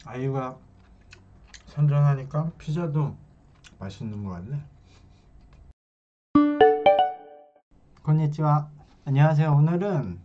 아이유가 선전하니까 피자도 맛있는 것 같네. konnichiwa. 안녕하세요. 오늘은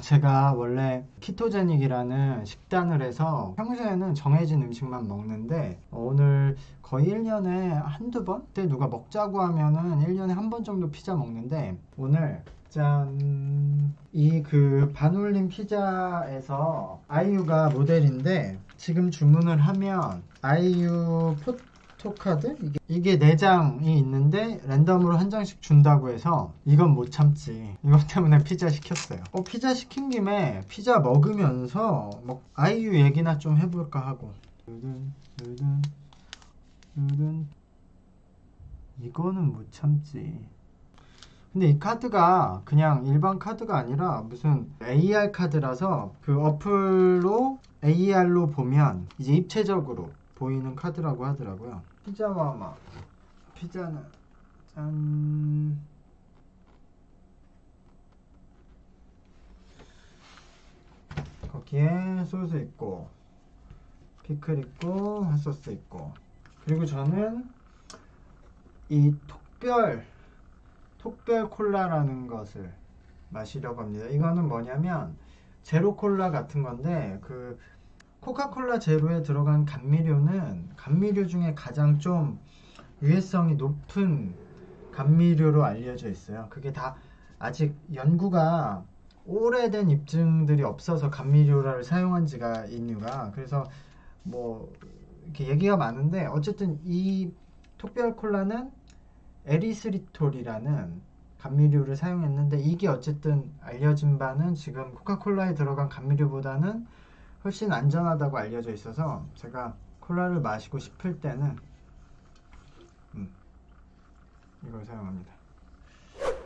제가 원래 키토제닉이라는 식단을 해서 평소에는 정해진 음식만 먹는데 오늘 거의 1년에 한두 번? 그때 누가 먹자고 하면은 1년에 한 번 정도 피자 먹는데 오늘 짠! 이 그 반올림 피자에서 아이유가 모델인데 지금 주문을 하면 아이유 포토카드? 이게 4장이 있는데 랜덤으로 한 장씩 준다고 해서 이건 못 참지. 이것 때문에 피자 시켰어요. 피자 시킨 김에 피자 먹으면서 아이유 얘기나 좀 해볼까 하고. 이거는 못 참지. 근데 이 카드가 그냥 일반 카드가 아니라 무슨 AR 카드라서 그 어플로 AR로 보면 이제 입체적으로 보이는 카드라고 하더라고요. 피자와 막 피자는 짠. 거기에 소스 있고 피클 있고 핫소스 있고, 그리고 저는 이 톡별 콜라라는 것을 마시려고 합니다. 이거는 뭐냐면 제로 콜라 같은 건데 그 코카콜라 제로에 들어간 감미료는 감미료 중에 가장 좀 유해성이 높은 감미료로 알려져 있어요. 그게 다 아직 연구가 오래된 입증들이 없어서 감미료를 사용한 지가 인류가, 그래서 뭐 이렇게 얘기가 많은데 어쨌든 이 톡별 콜라는 에리스리톨이라는 감미료를 사용했는데 이게 어쨌든 알려진 바는 지금 코카콜라에 들어간 감미료보다는 훨씬 안전하다고 알려져 있어서 제가 콜라를 마시고 싶을 때는 이걸 사용합니다.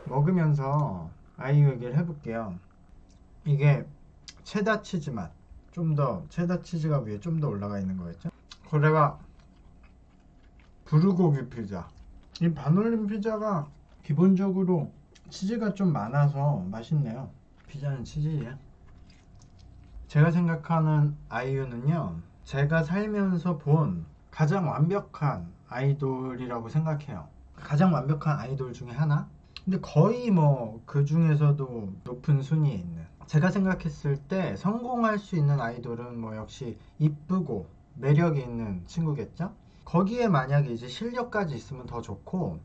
먹으면서 아이유 얘기를 해볼게요. 이게 체다 치즈 맛, 좀 더 체다 치즈가 위에 좀 더 올라가 있는 거였죠. 그래가 불고기 피자. 이 반올림 피자가 기본적으로 치즈가 좀 많아서 맛있네요. 피자는 치즈예요. 제가 생각하는 아이유는요, 제가 살면서 본 가장 완벽한 아이돌이라고 생각해요. 가장 완벽한 아이돌 중에 하나? 근데 거의 뭐 그 중에서도 높은 순위에 있는, 제가 생각했을 때 성공할 수 있는 아이돌은 뭐 역시 이쁘고 매력이 있는 친구겠죠? 거기에 만약에 이제 실력까지 있으면 더 좋고,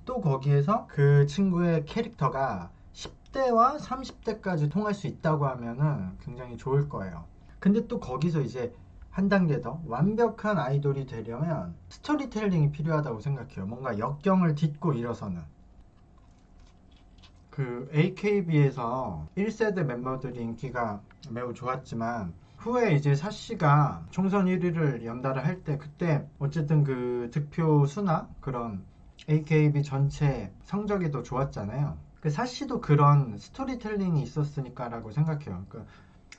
또 거기에서 그 친구의 캐릭터가 10대와 30대까지 통할 수 있다고 하면은 굉장히 좋을 거예요. 근데 또 거기서 이제 한 단계 더 완벽한 아이돌이 되려면 스토리텔링이 필요하다고 생각해요. 뭔가 역경을 딛고 일어서는. 그 AKB에서 1세대 멤버들이 인기가 매우 좋았지만 후에 이제 사씨가 총선 1위를 연달아 할 때, 그때 어쨌든 그 득표 수나 그런 AKB 전체 성적이 더 좋았잖아요. 그 사씨도 그런 스토리텔링이 있었으니까라고 생각해요. 그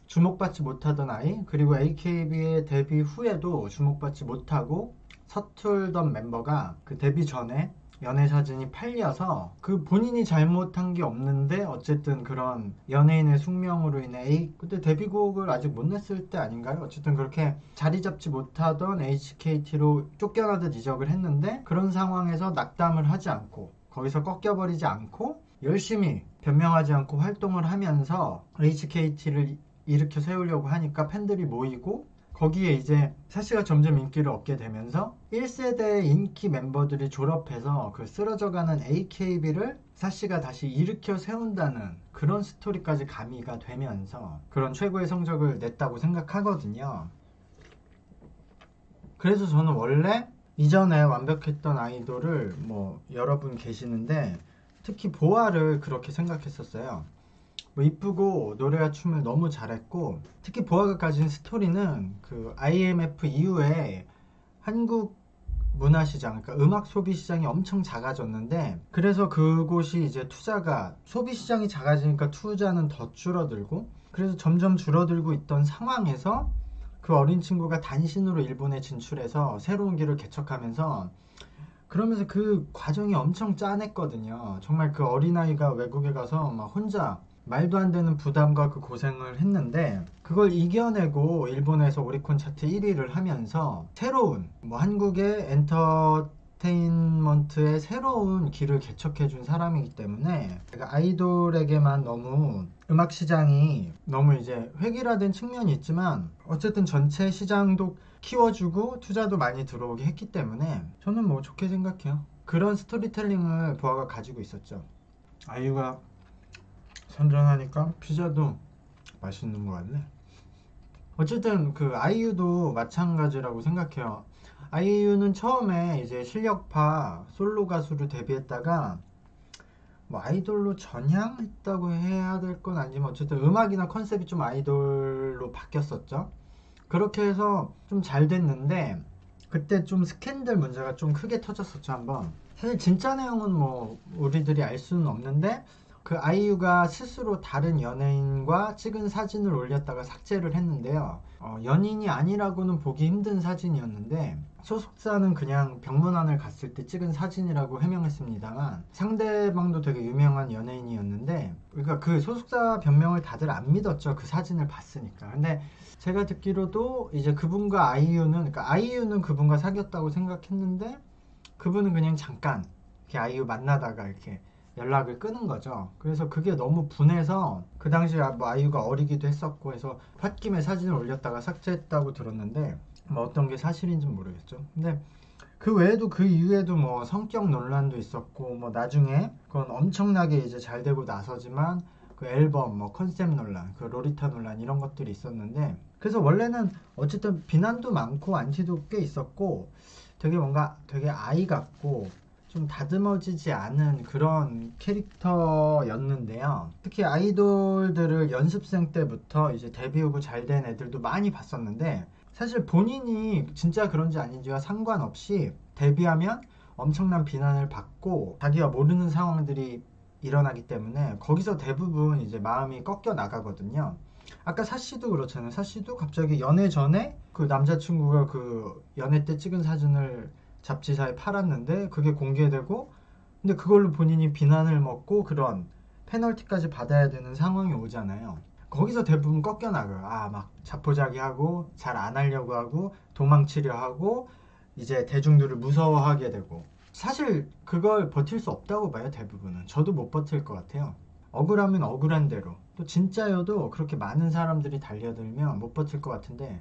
주목받지 못하던 아이, 그리고 AKB의 데뷔 후에도 주목받지 못하고 서툴던 멤버가 그 데뷔 전에 연애 사진이 팔려서 그 본인이 잘못한 게 없는데 어쨌든 그런 연예인의 숙명으로 인해 그때 데뷔곡을 아직 못 냈을 때 아닌가요? 어쨌든 그렇게 자리 잡지 못하던 HKT로 쫓겨나듯 이적을 했는데, 그런 상황에서 낙담을 하지 않고 거기서 꺾여버리지 않고 열심히 변명하지 않고 활동을 하면서 HKT를 일으켜 세우려고 하니까 팬들이 모이고, 거기에 이제 사씨가 점점 인기를 얻게 되면서 1세대 인기 멤버들이 졸업해서 그 쓰러져가는 AKB를 사씨가 다시 일으켜 세운다는 그런 스토리까지 가미가 되면서 그런 최고의 성적을 냈다고 생각하거든요. 그래서 저는 원래 이전에 완벽했던 아이돌을 뭐 여러분 계시는데 특히 보아를 그렇게 생각했었어요. 뭐 이쁘고 노래와 춤을 너무 잘했고, 특히 보아가 가진 스토리는 그 IMF 이후에 한국 문화시장, 그러니까 음악 소비 시장이 엄청 작아졌는데, 그래서 그곳이 이제 투자가, 소비 시장이 작아지니까 투자는 더 줄어들고, 그래서 점점 줄어들고 있던 상황에서 그 어린 친구가 단신으로 일본에 진출해서 새로운 길을 개척하면서, 그러면서 그 과정이 엄청 짠했거든요. 정말 그 어린아이가 외국에 가서 막 혼자 말도 안 되는 부담과 그 고생을 했는데, 그걸 이겨내고 일본에서 오리콘 차트 1위를 하면서 새로운 뭐 한국의 엔터테인먼트의 새로운 길을 개척해준 사람이기 때문에 제가 아이돌에게만 너무 음악 시장이 너무 이제 획일화된 측면이 있지만 어쨌든 전체 시장도 키워주고 투자도 많이 들어오게 했기 때문에 저는 뭐 좋게 생각해요. 그런 스토리텔링을 보아가 가지고 있었죠. 아이유가 선전하니까 피자도 맛있는 것 같네. 어쨌든 그 아이유도 마찬가지라고 생각해요. 아이유는 처음에 이제 실력파 솔로 가수로 데뷔했다가 뭐 아이돌로 전향했다고 해야 될 건 아니지만 어쨌든 음악이나 컨셉이 좀 아이돌로 바뀌었었죠. 그렇게 해서 좀 잘 됐는데 그때 좀 스캔들 문제가 좀 크게 터졌었죠 한번. 사실 진짜 내용은 뭐 우리들이 알 수는 없는데 그 아이유가 스스로 다른 연예인과 찍은 사진을 올렸다가 삭제를 했는데요. 연인이 아니라고는 보기 힘든 사진이었는데 소속사는 그냥 병문안을 갔을 때 찍은 사진이라고 해명했습니다만 상대방도 되게 유명한 연예인이었는데 그러니까 그 소속사 변명을 다들 안 믿었죠. 그 사진을 봤으니까. 근데 제가 듣기로도 이제 그분과 아이유는 그러니까 아이유는 그분과 사귀었다고 생각했는데 그분은 그냥 잠깐 이렇게 아이유 만나다가 이렇게 연락을 끊은 거죠. 그래서 그게 너무 분해서 그 당시에 뭐 아이유가 어리기도 했었고 해서 홧김에 사진을 올렸다가 삭제했다고 들었는데 뭐 어떤 게 사실인지는 모르겠죠. 근데 그 외에도 그 이후에도 뭐 성격 논란도 있었고 뭐 나중에 그건 엄청나게 이제 잘 되고 나서지만 그 앨범 뭐 컨셉 논란, 그 로리타 논란 이런 것들이 있었는데 그래서 원래는 어쨌든 비난도 많고 안티도 꽤 있었고 되게 뭔가 되게 아이 같고 좀 다듬어지지 않은 그런 캐릭터였는데요. 특히 아이돌들을 연습생 때부터 이제 데뷔 후고 잘 된 애들도 많이 봤었는데 사실 본인이 진짜 그런지 아닌지와 상관없이 데뷔하면 엄청난 비난을 받고 자기가 모르는 상황들이 일어나기 때문에 거기서 대부분 이제 마음이 꺾여 나가거든요. 아까 사씨도 그렇잖아요. 사씨도 갑자기 연애 전에 그 남자친구가 그 연애 때 찍은 사진을 잡지사에 팔았는데 그게 공개되고 근데 그걸로 본인이 비난을 먹고 그런 페널티까지 받아야 되는 상황이 오잖아요. 거기서 대부분 꺾여나가요. 막 자포자기하고 잘 안 하려고 하고 도망치려 하고 이제 대중들을 무서워하게 되고 사실 그걸 버틸 수 없다고 봐요. 대부분은. 저도 못 버틸 것 같아요. 억울하면 억울한 대로 또 진짜여도 그렇게 많은 사람들이 달려들면 못 버틸 것 같은데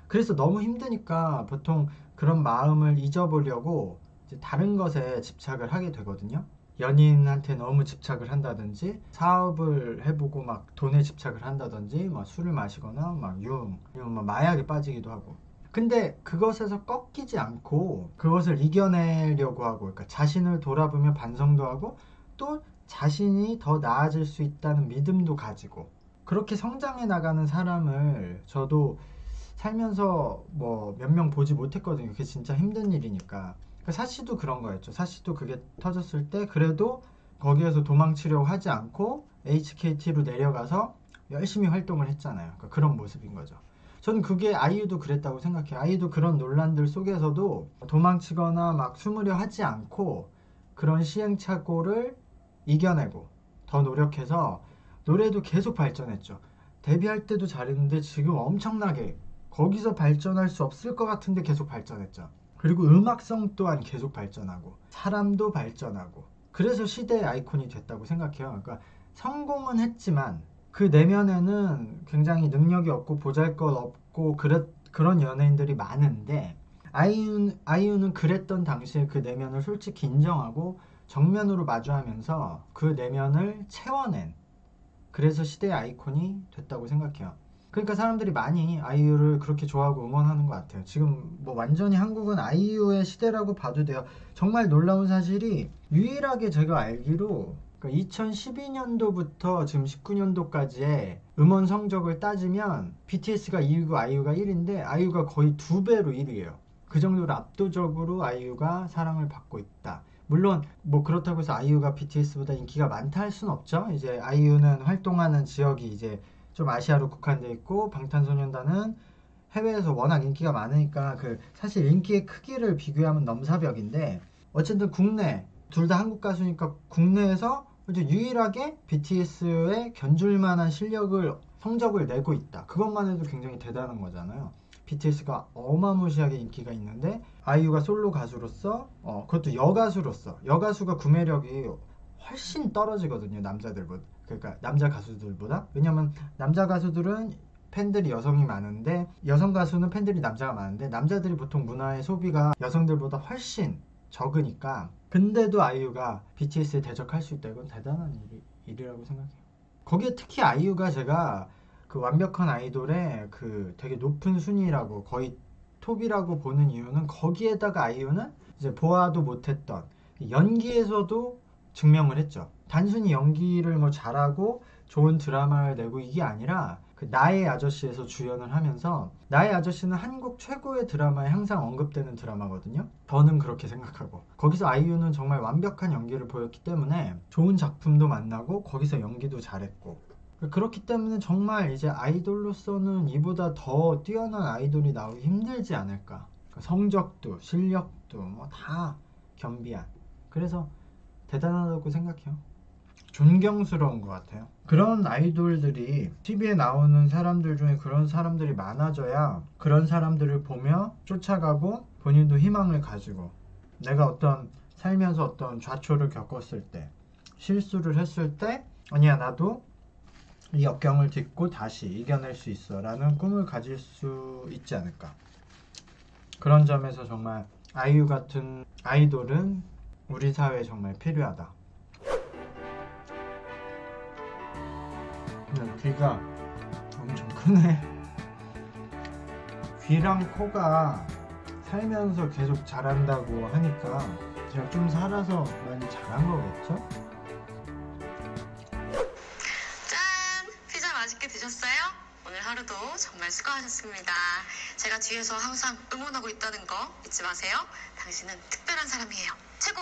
그래서 너무 힘드니까 보통 그런 마음을 잊어보려고 이제 다른 것에 집착을 하게 되거든요. 연인한테 너무 집착을 한다든지 사업을 해보고 막 돈에 집착을 한다든지 막 술을 마시거나 막 막 마약에 빠지기도 하고 근데 그것에서 꺾이지 않고 그것을 이겨내려고 하고 그러니까 자신을 돌아보며 반성도 하고 또 자신이 더 나아질 수 있다는 믿음도 가지고 그렇게 성장해 나가는 사람을 저도 살면서 뭐 몇 명 보지 못했거든요. 그게 진짜 힘든 일이니까. 그러니까 사씨도 그런 거였죠. 사씨도 그게 터졌을 때 그래도 거기에서 도망치려고 하지 않고 HKT로 내려가서 열심히 활동을 했잖아요. 그러니까 그런 모습인 거죠. 저는 그게 아이유도 그랬다고 생각해요. 아이유도 그런 논란들 속에서도 도망치거나 막 숨으려 하지 않고 그런 시행착오를 이겨내고 더 노력해서 노래도 계속 발전했죠. 데뷔할 때도 잘했는데 지금 엄청나게 거기서 발전할 수 없을 것 같은데 계속 발전했죠. 그리고 음악성 또한 계속 발전하고 사람도 발전하고 그래서 시대의 아이콘이 됐다고 생각해요. 그러니까 성공은 했지만 그 내면에는 굉장히 능력이 없고 보잘것없고 그런 연예인들이 많은데 아이유는 그랬던 당시에 그 내면을 솔직히 인정하고 정면으로 마주하면서 그 내면을 채워낸 그래서 시대의 아이콘이 됐다고 생각해요. 그러니까 사람들이 많이 아이유를 그렇게 좋아하고 응원하는 것 같아요. 지금 뭐 완전히 한국은 아이유의 시대라고 봐도 돼요. 정말 놀라운 사실이 유일하게 제가 알기로 2012년도부터 지금 19년도까지의 음원 성적을 따지면 BTS가 2위고 아이유가 1위인데 아이유가 거의 2배로 1위예요. 그 정도로 압도적으로 아이유가 사랑을 받고 있다. 물론 뭐 그렇다고 해서 아이유가 BTS보다 인기가 많다 할 순 없죠. 이제 아이유는 활동하는 지역이 이제 좀 아시아로 국한돼 있고 방탄소년단은 해외에서 워낙 인기가 많으니까 그 사실 인기의 크기를 비교하면 넘사벽인데 어쨌든 국내 둘 다 한국 가수니까 국내에서 이제 유일하게 BTS에 견줄 만한 실력을 성적을 내고 있다. 그것만 해도 굉장히 대단한 거잖아요. BTS가 어마무시하게 인기가 있는데 아이유가 솔로 가수로서 그것도 여가수가 구매력이 훨씬 떨어지거든요. 남자들보다. 그러니까 남자 가수들보다. 왜냐면 남자 가수들은 팬들이 여성이 많은데 여성 가수는 팬들이 남자가 많은데 남자들이 보통 문화의 소비가 여성들보다 훨씬 적으니까. 근데도 아이유가 BTS에 대적할 수 있다. 이건 대단한 일이라고 생각해요. 거기에 특히 아이유가 제가 그 완벽한 아이돌의 그 되게 높은 순위라고 거의 톱이라고 보는 이유는 거기에다가 아이유는 이제 보아도 못했던 연기에서도 증명을 했죠. 단순히 연기를 뭐 잘하고 좋은 드라마를 내고 이게 아니라 그 나의 아저씨에서 주연을 하면서 나의 아저씨는 한국 최고의 드라마에 항상 언급되는 드라마거든요. 저는 그렇게 생각하고 거기서 아이유는 정말 완벽한 연기를 보였기 때문에 좋은 작품도 만나고 거기서 연기도 잘했고 그렇기 때문에 정말 이제 아이돌로서는 이보다 더 뛰어난 아이돌이 나오기 힘들지 않을까. 성적도 실력도 뭐 다 겸비한. 그래서 대단하다고 생각해요. 존경스러운 것 같아요. 그런 아이돌들이 TV에 나오는 사람들 중에 그런 사람들이 많아져야 그런 사람들을 보며 쫓아가고 본인도 희망을 가지고 내가 어떤 살면서 어떤 좌초를 겪었을 때 실수를 했을 때 아니야 나도 이 역경을 딛고 다시 이겨낼 수 있어 라는 꿈을 가질 수 있지 않을까. 그런 점에서 정말 아이유 같은 아이돌은 우리 사회에 정말 필요하다. 귀가 엄청 크네. 귀랑 코가 살면서 계속 자란다고 하니까 제가 좀 살아서 많이 자란 거겠죠? 짠! 피자 맛있게 드셨어요? 오늘 하루도 정말 수고하셨습니다. 제가 뒤에서 항상 응원하고 있다는 거 잊지 마세요. 당신은 특별한 사람이에요. 최고!